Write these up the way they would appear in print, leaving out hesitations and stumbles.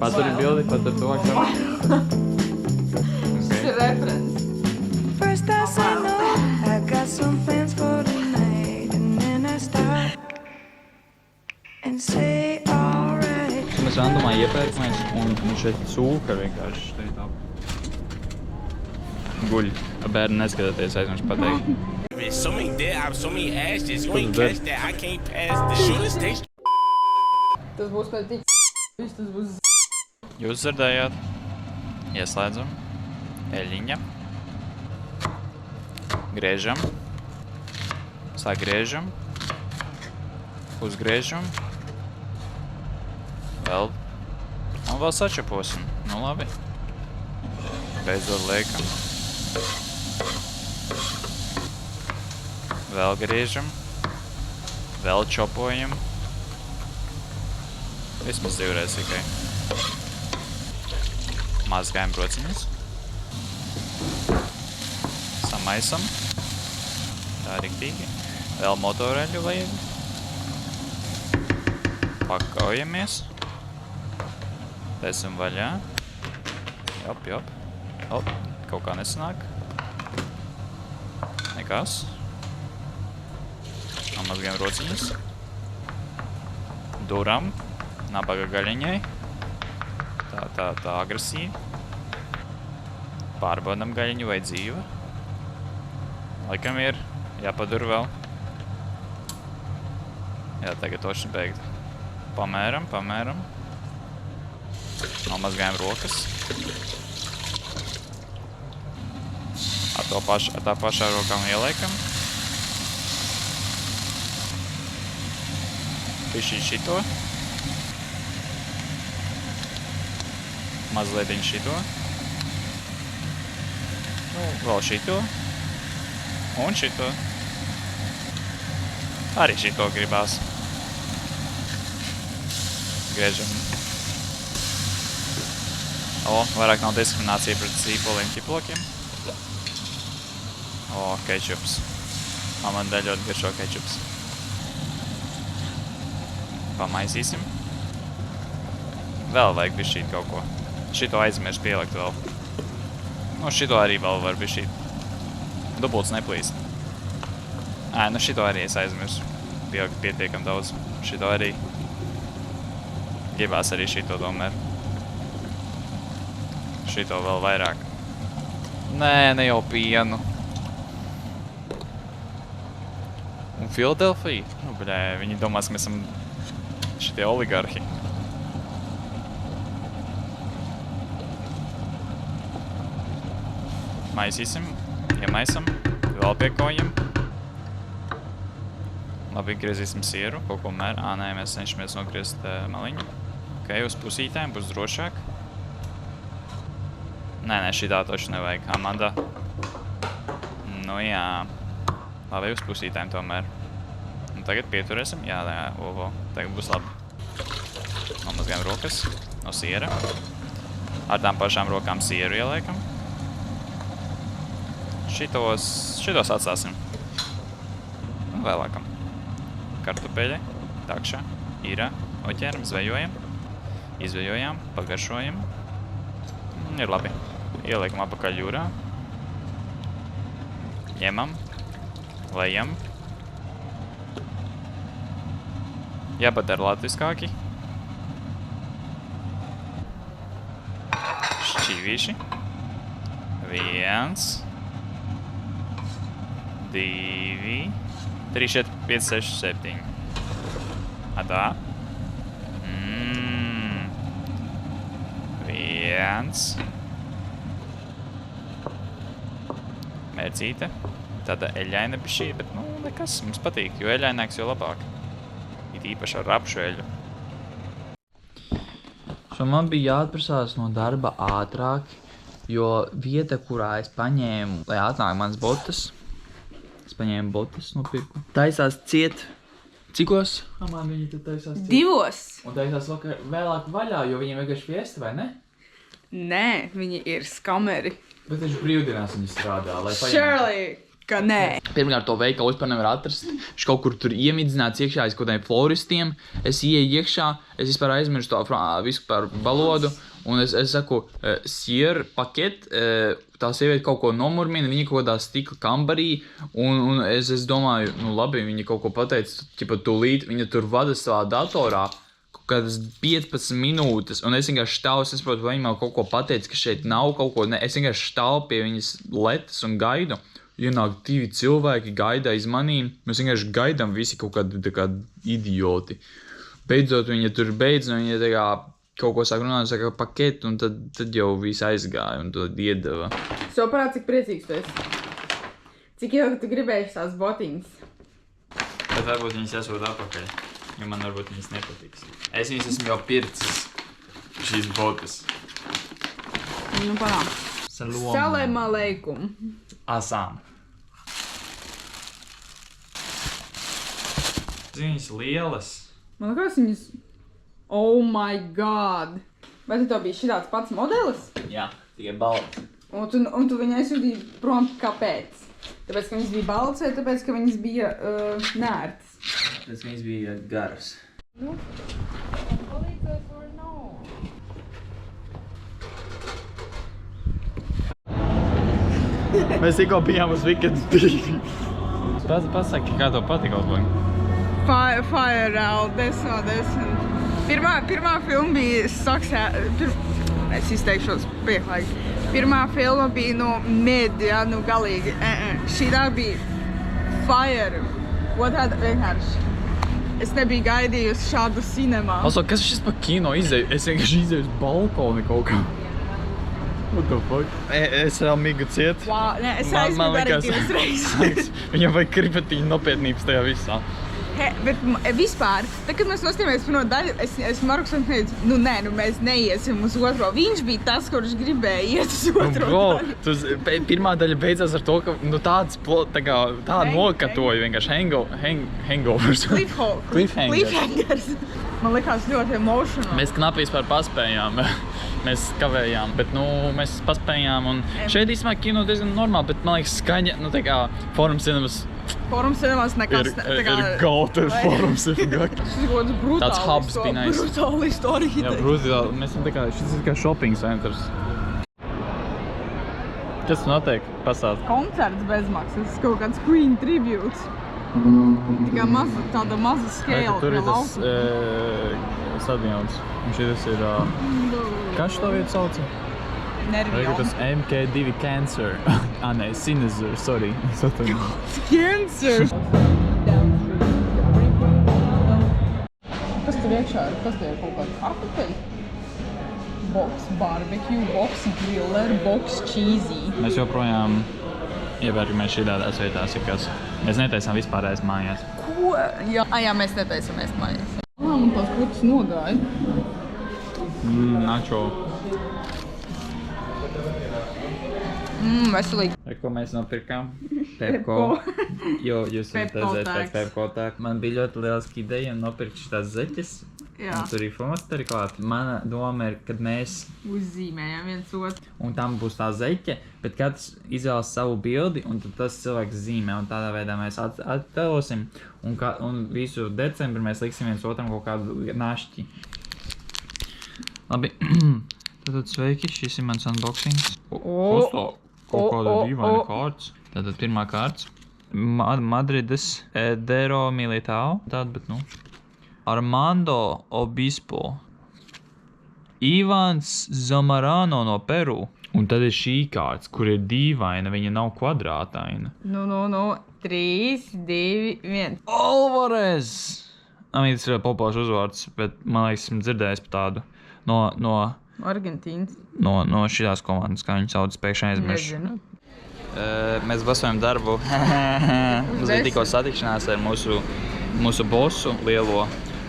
Paturi bildi, patur to akam. Šis ir referents. First I say no, I got some plans for tonight, and then I stop and say alright. Mēs randumā iepērkamies, un šeit cūka vienkārši šeit tā guļ. Bērni neskatoties aizmirst pateikt. So many dead ops, so many ashes. You ain't catch that. I can't pass the shooter station. Tas būs pēc tik viss, tas būs Jūs dzirdējāt? Ieslēdzam. Eļiņa. Griežam. Sagriežam. Uzgriežam. Vēl. Un vēl sačaposim. Nu labi. Beidzot liekam. Vēl griežam. Vēl čopojam. Vismaz divreiz tikai. Mazgājam brociņus. Samaisam. Tā riktīgi. Vēl motoreļu vajag. Pakaujamies. Taisam vaļā. Jop, jop. Op, kaut kā nesanāk. Nekas. Nomazgājam rociņus. Duram. Nabaga gaļiņai. Tā agresīvi. Pārbaudam gaļiņu vai dzīva. Laikam ir jāpadur vēl. Jā, tagad toši beigt. Pamēram. Nomazgājam rokas. Ar tā pašā rokām ieliekam. Pišķīt šito. Mazlietiņ šito. Vēl šito. Un šito. Arī šito gribās. Griežam. Vairāk nav diskriminācija pret sīpoliem ķiplokiem. Kečups. Man dēļ ļoti garšo kečups. Pamaisīsim. Vēl vajag bišķīt kaut ko. Šito aizmirst pielikt vēl. Šito arī vēl var bišķīt. Dubults neplīst. Šito arī es aizmirstu. Pielikt pietiekam daudz. Šito arī. Gribās arī šito tomēr. Šito vēl vairāk. Nē, ne jau pienu. Un Filadelfija? Viņi domās, ka mēs esam šitie oligarhi. Maisīsim, iemaisam, vēl piekojam. Labi, griezīsim sieru, kaut ko mēr. Nē, mēs cenšamies nogriezt maliņu. Ok, uz pusītēm būs drošāk. Nē, šitā toši nevajag. Amanda. Nu jā. Labi, uz pusītēm tomēr. Un tagad pieturēsim. Jā, tagad būs labi. Nomazgājam rokas no siera. Ar tām pašām rokām sieru ieliekam. Šitos atstāsim. Un vēlākam. Kartupeļi, takšā, īrā, oķēram, zvejojam. Izvejojām, pagaršojam. Ir labi. Ieliekam apakaļ jūrā. Ņemam. Lejam. Jāpadara latviskāki. Šķīvīši. 1, 2, 3, 4, 5, 6, 7. Tā. 1. Mērcīte. Tāda eļaina bišķī, bet nekas mums patīk, jo eļaināks jau labāk. It īpaši ar rapšu eļu. Man bija jāatprasās no darba ātrāk, jo vieta, kurā es paņēmu, lai atnāk mans botas, es paņēmu botas, nopirku. Taisās ciet. Cikos? Man viņi tad taisās ciet. 2. Un taisās vēlāk vaļā, jo viņiem vienkārši fiesta, vai ne? Nē, viņi ir skameri. Bet taču brīvdienās viņi strādā, lai paņemtu. Shirley! Ka nē. Pirmkārt, to veikalu vispār nevar atrast. Viņš kaut kur tur iemidzināts iekšā aiz kaut kādiem floristiem. Es ieeju iekšā, es vispār aizmirstu to vispār valodu. Un es saku, sier paket, tā sieviete kaut ko nomurmina, viņa kaut kādā stikla kambarī. Un es domāju, nu labi, viņa kaut ko pateica, ķipa tūlīt, viņa tur vada savā datorā. Kādas 15 minūtes, un es vienkārši stāvu, es saprotu, vai viņa man kaut ko pateica, ka šeit nav kaut ko, ne, es vienkārši stāvu pie viņas letas un gaidu. Ienāk 2 cilvēki, gaida aiz manīm, mēs vienkārši gaidām visi kaut kādi idioti. Beidzot viņa tur beidz, un viņa tā kā kaut ko sāk runāt, saka paketu, un tad jau viss aizgāja, un to iedeva. Soparāt, cik priecīgs tu esi. Cik ilgi tu gribēji tās botiņas? Bet varbūt viņas esot atpakaļ, jo man varbūt viņas nepatiks. Es viņas esmu jau pircis, šīs botas. Nu, panāk. Salam aleikum. Asām. Viņas lielas. Man liekas, viņas... Oh my god! Vai tu to bija šitāds pats modelis? Jā, tikai balts. Un tu viņai aizsūtīji prom kāpēc? Tāpēc, ka viņas bija balts vai tāpēc, ka viņas bija nērtas? Tāpēc, ka viņas bija garas. Nu, palīdzēs vai nav? Mēs tikko bijām uz Wicked 2. Pasaki, kā tev patika kaut ko? Fire real, desmit. Pirmā filma bija es izteikšos pieklājīgi. Pirmā filma bija medija, galīgi. Šitā bija fire. Otrā vienkārši. Es nebiju gaidījusi šādu cinemā. Also, kas šis pa kino izēju? Es vienkārši izēju uz balkoni kaut kā. What the fuck? Es vēl migu ciet. Wow, ne, es aizmigu arī 2 reizes. Viņam vajag kripatiņu nopietnības tajā visā. Bet vispār, tad, kad mēs nostājāmies pirmo daļu, es Markusam teicu, mēs neiesim uz otro. Viņš bija tas, kurš gribēja iet uz otro daļu. Pirmā daļa beidzās ar to, ka tāda nokatoja vienkārši hangovers. Cliffhangers. Man likās ļoti emotional. Mēs knapi vispār paspējām. Mēs kavējām, bet mēs paspējām. Un šeit īstenībā kino diezgan normāli, bet man liekas skaņa, Forum Cinemas. Forum Cinemas nekas... Ir gauta Forum Cinemas. Šis ir kaut kāds Tāds hubs bija nice. Brutāli istorija. Jā, brutāli. Mēs esam šis ir kā shopping centers. Kas tu notiek? Pasādi. Koncerts bezmaksas, kaut kāds Queen tributes. Tikai tāda maza scale. Tur ir tas stadions. Un šitas ir... Kā šo vietu sauca? Nervion. Tas MK2 Cancer. Nē, Sinister, sorry. Cancer! Kas tur iekšā ir? Kas tur ir kaut kāda kartupeļa? Box barbecue, box griller, box cheesy. Mēs joprojām iepērkamies šitādās vietās, kas mēs netaisām vispārējais mājās. Ko? Jā, mēs netaisam ēst mājās. Man tās krutas nogāja. Nacho. Veselīgi. Ko mēs nopirkām? Pepko. Jo, jūs varat redzēt pēc Pepko tāk. Man bija ļoti lieliski ideja nopirkt šitās zeķes. Jā. Un tur ir fosteri klāt. Mana doma ir, kad mēs uzzīmējam viens otru. Un tam būs tā zeķe, bet katrs izvēlas savu bildi, un tad tas cilvēks zīmē, un tādā veidā mēs attēlosim, un visu decembri mēs liksim viens otram kaut kādu našķi. Labi, tātad sveiki, šis ir mans unboxings. Kas tā? Kaut kāda dīvaina kārts. Tātad pirmā kārts. Madrides Dero Militao. Tātad, bet Armando Obispo. Ivans Zamarano no Peru. Un tad ir šī kārts, kur ir dīvaina, viņa nav kvadrātaina. 3, 2, 1. Alvarez! Tas ir populārs uzvārds, bet man liekas, esmu dzirdējis par tādu no Argentīnas. No šitās komandas, kā viņi sauc, pēkšņi aizmiršu. Mēs basojam darbu. Mums bija tikko satikšanās ar mūsu bosu lielo.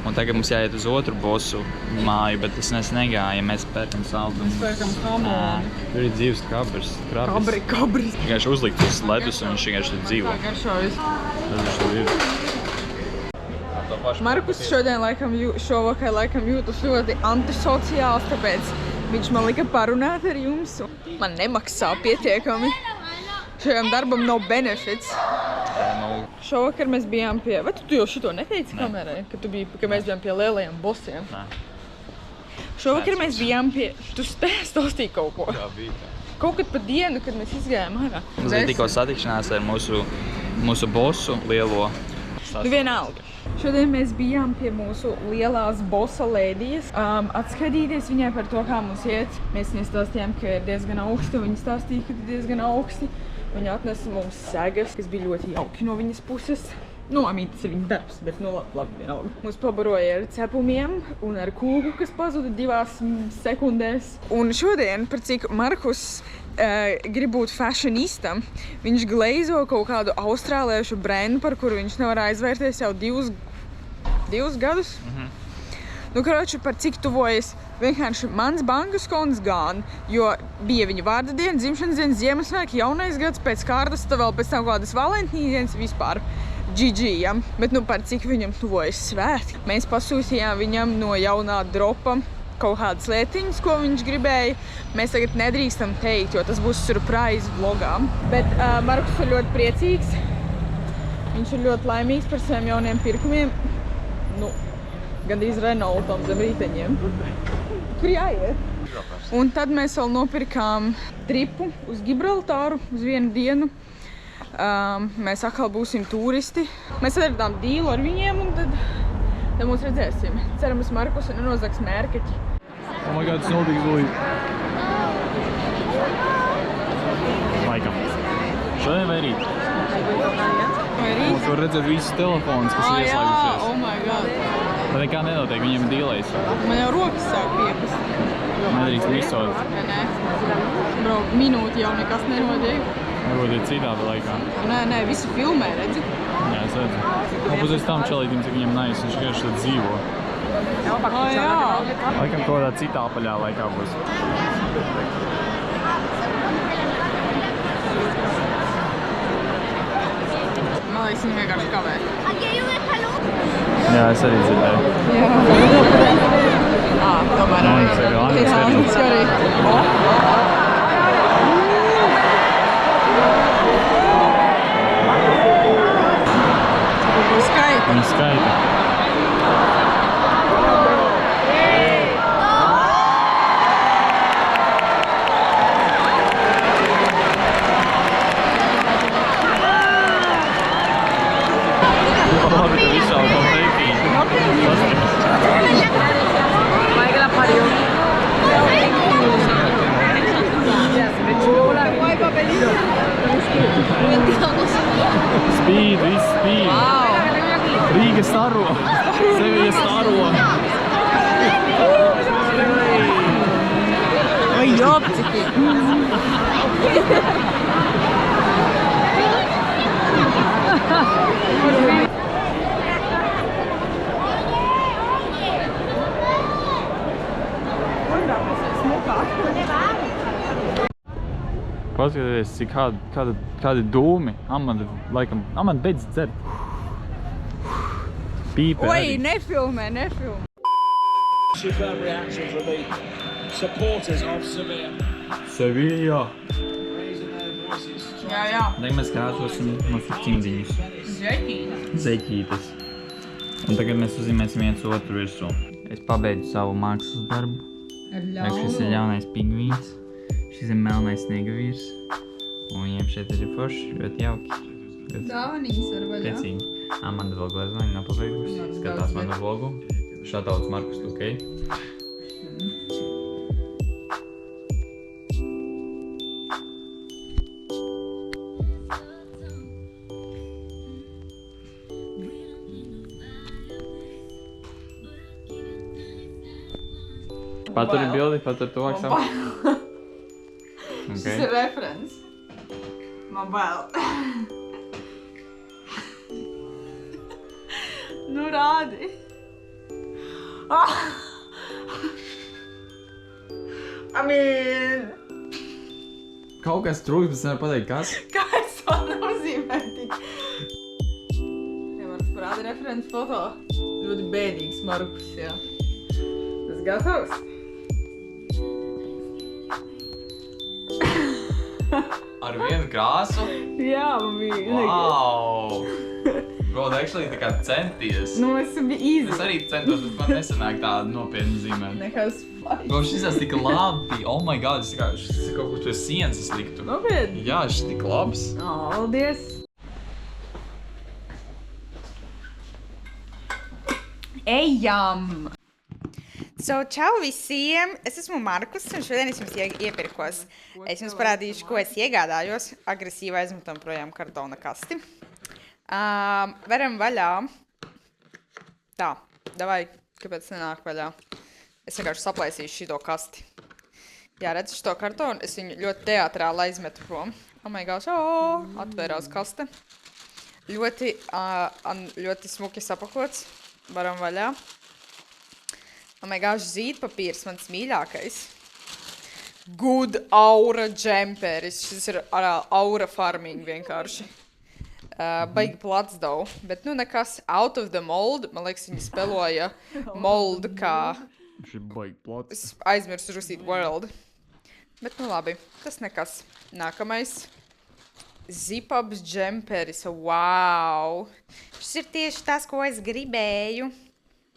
Un tagad mums jāiet uz otru bosu māju, bet tas negāja, mēs pērkam saldumus. Mēs pērkam hamoni. Tur ir dzīves krabis. Kabris. Vienkārši uzlikt uz ledus un viņš vienkārši tur dzīvo. Tā garšojas. Tas tur ir. Markus šovakar laikam jūtas ļoti antisociāls, tāpēc viņš man lika parunāt ar jums. Man nemaksā pietiekami. Šajam darbam nav benefits. Šovakar mēs bijām pie... Vai tu jau šito neteici kamerai? Ka mēs bijām pie lielajiem bosiem? Nē. Šovakar mēs bijām pie... Tu stāstīji kaut ko. Jā, bija tā. Kaut kad pa dienu, kad mēs izgājām ārā. Mums bija tikko satikšanās ar mūsu bosu lielo. Nu vienalga. Šodien mēs bijām pie mūsu lielās bosa lēdijas. Atskatīties viņai par to, kā mums iet. Mēs viņai stāstījām, ka ir diezgan augsti. Viņa stāstīja, ka ir diezgan augsti. Viņa atnesa mums segas, kas bija ļoti jauki no viņas puses. Nu, tas ir viņa darbs, bet nu labi vienalga. Mums pabaroja ar cepumiem un ar kūku, kas pazuda 2 sekundēs. Un šodien, par cik Markus grib būt fashionista, viņš gleizo kaut kādu austrāliešu brendu, par kuru viņš nevar aizvērties jau 2 gadus. Nu, karoči, par cik tuvojas vienkārši mans bankas konts gan, jo bija viņa vārda diena, dzimšanas diena, Ziemassvētki, jaunais gads, pēc kārtas, tad vēl pēc tam kādas Valentīna dienas vispār. GG, ja? Bet nu par cik viņam tuvojas svētki. Mēs pasūtījām viņam no jaunā dropa kaut kādas lietiņas, ko viņš gribēja. Mēs tagad nedrīkstam teikt, jo tas būs surprise vlogā. Bet Markus ir ļoti priecīgs. Viņš ir ļoti laimīgs par saviem jauniem pirkumiem. Nu, gandrīz Renaultam zem rīteņiem. Kur jāiet? Un tad mēs vēl nopirkām tripu uz Gibraltāru uz 1 dienu. Mēs atkal būsim turisti. Mēs atradām dīlu ar viņiem un tad mūs redzēsim. Ceramies Markusu nenozags mērkeķi. Oh my god, tas notiks līdz. Laikam. Šodien vai rīt? Vai rīt? Mums var redzēt visus telefonus, kas ir ieslēgušies. Oh my god. Tad nekā nenotiek, viņiem ir dīlējs. Man jau rokas sāk piepast. Nedrīkst visot. Nē. Bro, minūti jau nekas nenotiek. Varbūt ir citādi laikā. Nē, visi filmē, redzi? Jā, es redzu. Un pēc tam čelītim, cik viņam nice, viņš vienkārši tad dzīvo. Jā. Laikam kaut kādā citā apaļā laikā būs. Man liekas, viņi vienkārši kavē. Jā, es arī dzirdēju. Tomēr Jā, arī. tas ir angļu Jā, seriāls. tas arī. Skaita. Viņi skaita. Labi, ka visā konteikī. Speed, viss speed. Rīga staro. Sevija staro. Oi, jopciki. Paskatieties, cik kādi dūmi. Amanda beidz dzert. Pīpē Oi, arī. nefilmē. Superb reaction from the supporters of Sevilla. Sevilla. Raising their voices. Jā. Tagad mēs krāsosim mūsu cimdiņus. Zeķīna. Zeķītes. Un tagad mēs uzzīmēsim viens otru virsū. Es pabeidzu savu mākslas darbu. Šis ir jaunais pingvīns. Šis ir melnais sniegavīrs. Un viņiem šeit ir forši, ļoti jauki. Dāvanīgs ar vaļā. Priecīgi. Amanda vēl gleznoņa nav pabeigusi. Skatās manu vlogu. Shoutouts Markus Tukei. Paturi bildi, paturi tuvāk savu. Šis ir referents. Man bail. Nu rādi. I mean... Kaut kas trūks, bet es nevaru pateikt, kas? Kā es to nozīmē tik? Ja Markus parāda referents foto. Ļoti bēdīgs Markus, jā. Tas gatavs? Ar Ar vienu krāsu? Jā, man bija. Wow! Bro, actually tā kā centies. Nu, es biju Es easy. arī centos, bet man nesanāk tā nopietni zīmēt. Nekas fight. Bro, šis tik labi. Oh my god, šis kaut kur pie sienas es liktu. Nopietni. Jā, šis tik labs. Paldies. Ejam! So, čau visiem! Es esmu Markus, un šodien es jums iepirkos. Es jums parādīšu, ko es iegādājos. Agresīvi aizmetam projām kartona kasti. Veram vaļā. Tā, davai, kāpēc nenāk vaļā? Es vienkārši saplēsīšu šito kasti. Jā, redzu šito kartonu, es viņu ļoti teatrāli aizmetu prom. Oh my gosh, atvērās kaste. Ļoti smuki sapakots. Varam vaļā. Oh my gosh, zīdpapīrs, mans mīļākais. Good Aura džemperis. Šis ir Aura farming vienkārši. Baigi plats dav. Bet nu nekas, out of the mold. Man liekas, viņi speloja mold kā... Šī baigi plats. Es aizmirsu rusīt world. Bet nu labi, tas nekas. Nākamais. Zipabs džemperis. Wow! Šis ir tieši tas, ko es gribēju.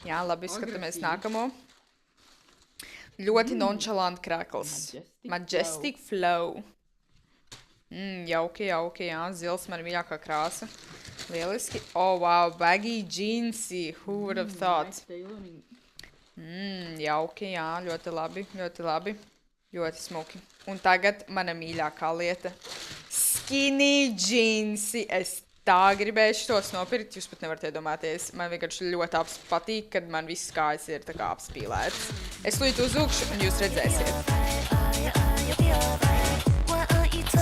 Jā, labi, skatāmies nākamo. Ļoti nonchalant krākls. Majestic flow. Jauki, jā. Zils man mīļākā krāsa. Lieliski. Oh, wow, baggy jeansy. Who would have thought? Jauki, jā, ļoti labi. Ļoti smuki. Un tagad mana mīļākā lieta. Skinny jeansy. Es tā gribēju šitos nopirkt, jūs pat nevarat iedomāties. Man vienkārši ļoti patīk, kad man viss kājas ir tā kā apspīlētas. Es līdz uzūkšu un jūs redzēsiet.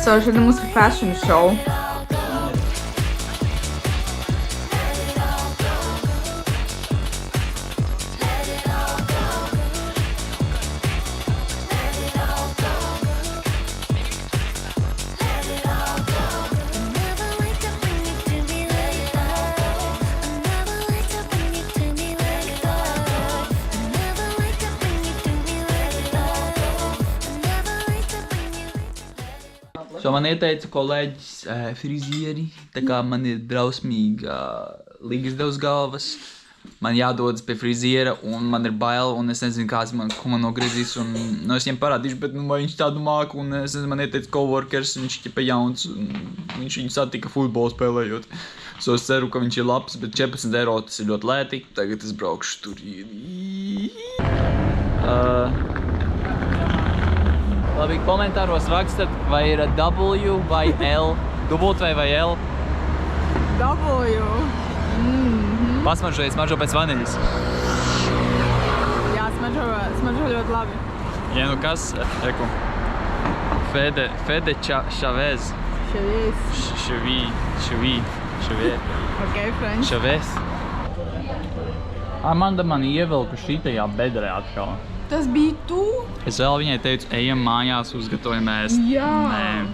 So, šodien mums ir fashion show. So man ieteica kolēģis frizieri, tā kā man ir drausmīga līgsdevs galvas. Man jādodas pie friziera un man ir bail un es nezinu, ko man nogriezīs un es viņam parādīšu, bet vai viņš tādu māku un es nezinu, man ieteica coworkers, viņš ķipa jauns un viņš viņu satika futbolu spēlējot. So es ceru, ka viņš ir labs, bet 14 eiro tas ir ļoti lēti, tagad es braukšu tur. Labi, komentāros rakstat, vai ir W vai L. W vai L. W. Pasmaržojies, smaržo pēc vaniļas. Jā, smaržo ļoti labi. Ja nu kas, reku. Fede Chavez. Chavez. Ok, French. Chavez. Amanda mani ievilku šitajā bedrē atkal. Tas bija tu? Es vēl viņai teicu, ejam mājās, uzgatavojam ēst. Jā. Nē.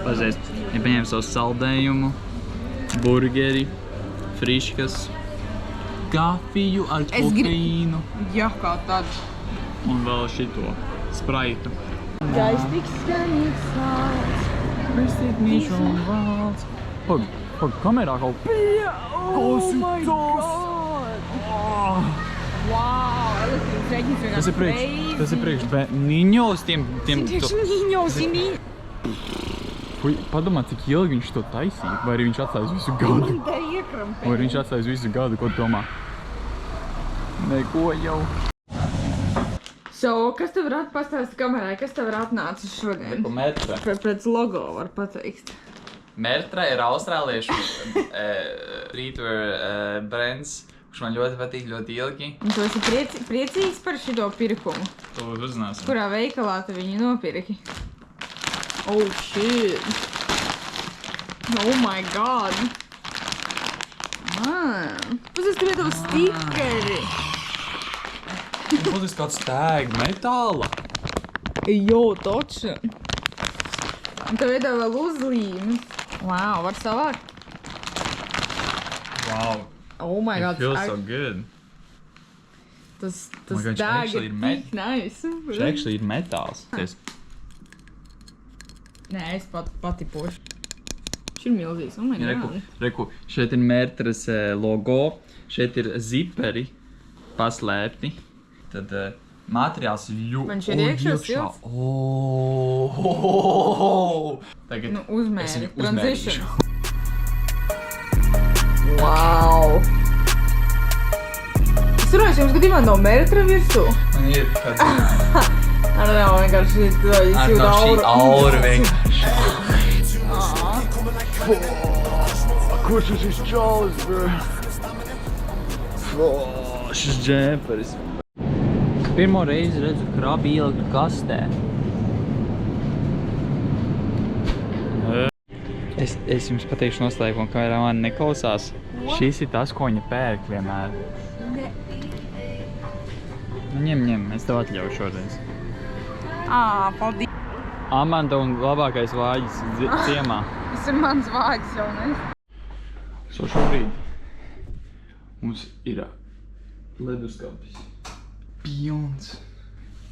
Pazies, ja paņēmu savu saldējumu, burgeri, friškas, kafiju ar kofeīnu Jā, kā tad. un vēl šito spraitu. Gais tik skanīgs sāls. Prestīt mīšu un valds. Pag, kamerā kaut... Oh my God! Wow, elektrības rēķins vienkārši Tas ir priekš niņos, tiem... Niņos, Fui, padomā, cik ilgi viņš to taisīja, vai arī viņš atstājis visu gadu. Te iekrampē. Vai arī viņš atstājis visu gadu, ko tu domā? Neko jau. So, kas tev varētu pastāstīt kamerai? Kas tev ir atnācis šodien? Metra. Pēc logo var pateikt. Metra ir austrāliešu streetwear brands, kurš man ļoti patīk, ļoti ilgi. Un tu esi priecīgs par šito pirkumu? To uzzināsim. Kurā veikalā tu viņu nopirki? Oh, shit! Oh my God! Pazies, ka tev stikeri! Tas kāds tag metāla. Jo, toča! Un tev iedod vēl uzlīmes. Wow, var savākt? Wow. Oh my God! It feels so good. Tas Oh my God, tag actually ir ir tik nice. Šeit actually ir metāls. Nē, es pati pošu. Šis ir milzīgs, un man Reku, šeit ir Mērtras logo, šeit ir ziperi paslēpti. Tad materiāls ļoti... Man šeit iekšā silts? Tagad Nu, uzmēri. Transition. Wow! Es runāju, jums gadījumā nav Mērtra virsū? Man ir kāds... Ar nav vienkārši izjūt auru. aura vienkārši. Kurš ir šis čalis, bro? Šis džemperis. Pirmo reizi redzu krabi ieliktu kastē. Es jums pateikšu noslēgumu, kamēr man neklausās. Šis ir tas, ko viņa pērk vienmēr. Nu, ņem, es tev atļauju šodien. Paldies. Amanda un labākais vāģis ciemā. Tas ir mans vāģis jaunais. Šobrīd mums ir leduskapis. Pilns.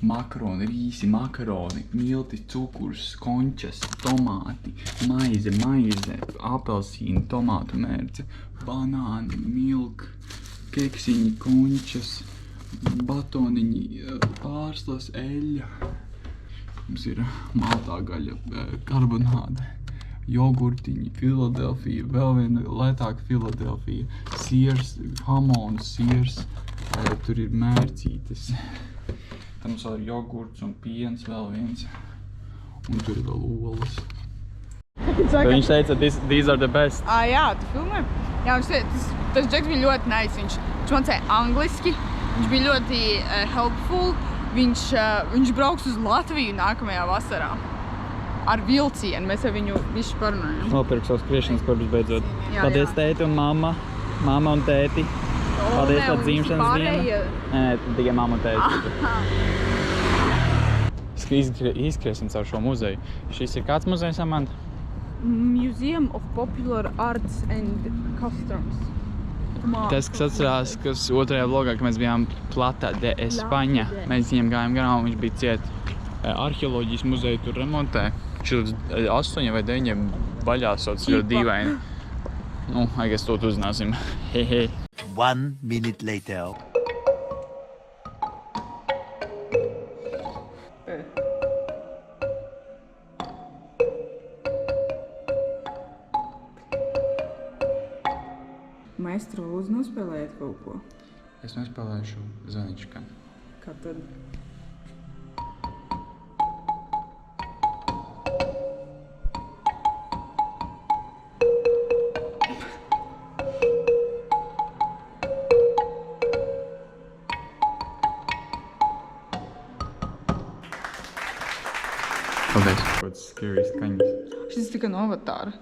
Makaroni, rīsi, makaroni, milti, cukurs, končas, tomāti, maize, apelsīni, tomātu mērce, banāni, milk, keksiņi, končas, batoniņi, pārslas, eļļa. Mums ir maltā gaļa, karbonāde, jogurtiņi, Filadelfija, vēl viena lētāka Filadelfija, siers, hamons, siers, tur ir mērcītes. Tam mums vēl ir jogurts un piens, vēl viens. Un tur ir vēl olas. Viņš teica, these are the best. Jā, tu filmē? Jā, viņš teica, tas džeks bija ļoti nice. Viņš mācīja angliski, viņš bija ļoti helpful. Viņš brauks uz Latviju nākamajā vasarā. Ar vilcienu, mēs ar viņu visu parunājam. Nopirku savus kriešanas korbus beidzot. Jā, Paldies jā. tēti un mamma. Mamma un tēti. Paldies par dzimšanas dienu. Nē, tikai mamma un tēti. Izkriesim caur šo muzeju. Šis ir kāds muzejs, Amanda? Museum of Popular Arts and Customs. Tas, kas atcerās, kas otrajā vlogā, ka mēs bijām Plata de Espaņa. Mēs viņiem gājām garām, viņš bija ciet arheoloģijas muzeju tur remontē. Viņš ir 8 vai 9 baļās, sauc ļoti dīvaini. Nu, aigas to uzzināsim. Hehe. 1 minute later. Maestro, lūdzu, nospēlējiet kaut ko. Es nospēlēšu zvaničkā. Kā tad? Paldies. Kaut scary skaņas. Šis tika no Avatāra.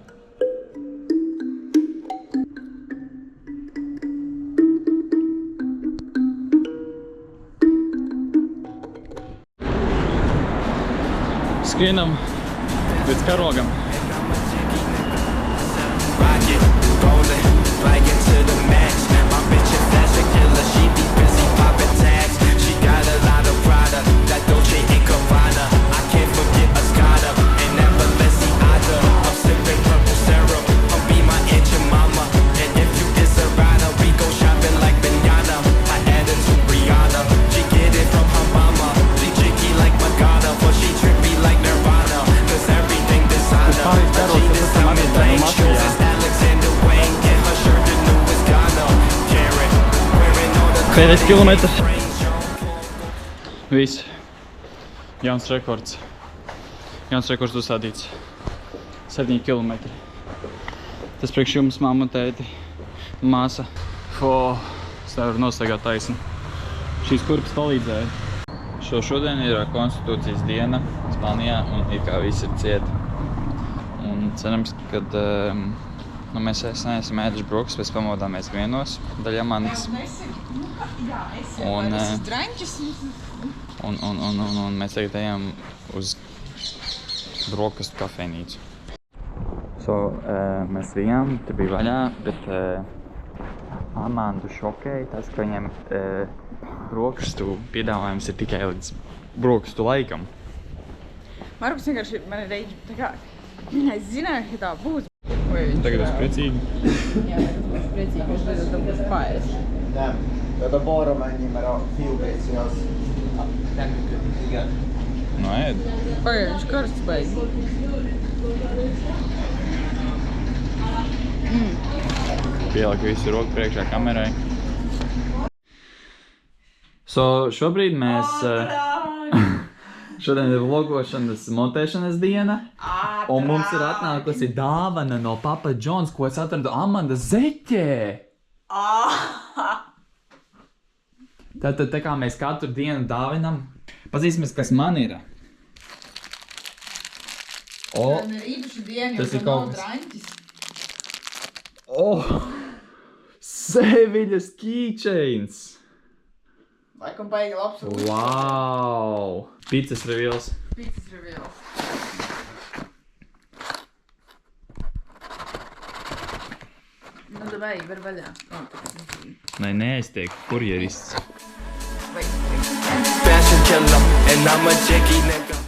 Skrienam līdz karogam. Rocket, rolling, right into the max. My bitch is fashion killer, she be busy popping tags. She got a lot of product, that Dolce & Gabbana. I can't forget Ascana and that Balenciaga. I'm sipping purple syrup, I'll be my Aunt your mama. And if you is a rider, we go shopping like manana. I add it to Rihanna, she get it from her mama. She tricky like Madonna, but she trippy like Nirvana. Cause everything designer, but she just tell me lame shoes. It's Alexander Wang, and her shirt the newest Ghana. Karen, wearing all the Pēdējais kilometrs. Viss. Jauns rekords. Jauns rekords uzstādīts. 7 kilometri. Tas priekš jums, mamma, tēti, māsa. Es nevaru nostaigāt taisni. Šīs kurpes palīdzēja. Šodien ir konstitūcijas diena Spānijā un it kā visi ir cieti. Un cerams, kad mēs neesam ēduši brokas, pēc pamodāmies vienos, daļa manis. Un mēs tagad ejam uz brokastu kafejnīcu. Mēs bijām, te bija vaļā, bet Amandu šokēja tas, ka viņiem brokastu piedāvājums ir tikai līdz brokastu laikam. Markus vienkārši man reiķi, tā kā, es zināju, ka tā būs. Vai viņš Tagad es priecīgi. Jā, tagad es priecīgi, ka es beidzot dabūs paēst. Bara mennyimer a fiúbéci az nem működik, igen. Nu, ēd. Pagaid, viņš karsts baigi. Pieliku visu roku priekšā kamerai. Šobrīd mēs... Šodien ir vlogošanas montēšanas diena. Un mums ir atnākusi dāvana no Papa John's, ko es atradu Amanda zeķē. Tātad tā kā mēs katru dienu dāvinam. Pazīsimies, kas man ir. Man ir īpaši diena, Tas ir jo kaut nav kas. draņķis. Seviļas keychains. Laikam baigi labs. Wow! Pizzas reveals. Pizzas reveals. Nu, davai, var vaļā. Lai neaiztiek kurjerists. Fashion killer, and I'm a jiggy nigga.